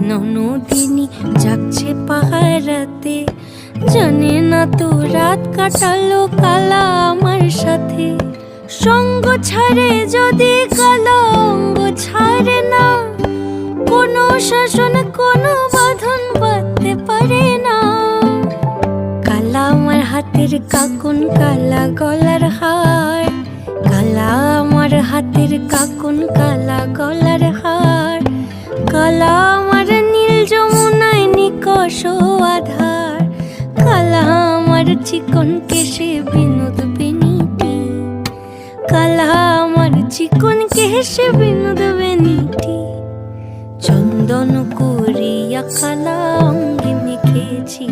ননদিনী জাগছে পাহারাতে, জানে না তো রাত কাটালো কালা আমার সাথে। সঙ্গ ছাড়ে যদি কালা অঙ্গ ছাড়ে না, কোনো শাসন কোনো বাঁধন বাঁধতে পারে না। কালা আমার হাতের কাকুন কালা গলার হার, কালা আমার হাতের কাকুন কালা গলার হার। কালা আমার নীল যমুনায় নিকষ আধার, কালা আমার চিকন কেশে বিনোদ বেনিটি, কালা আমার চিকন কেশে বিনোদ বেনিটি। চন্দন করিয়া কালা অঙ্গে মেখেছি।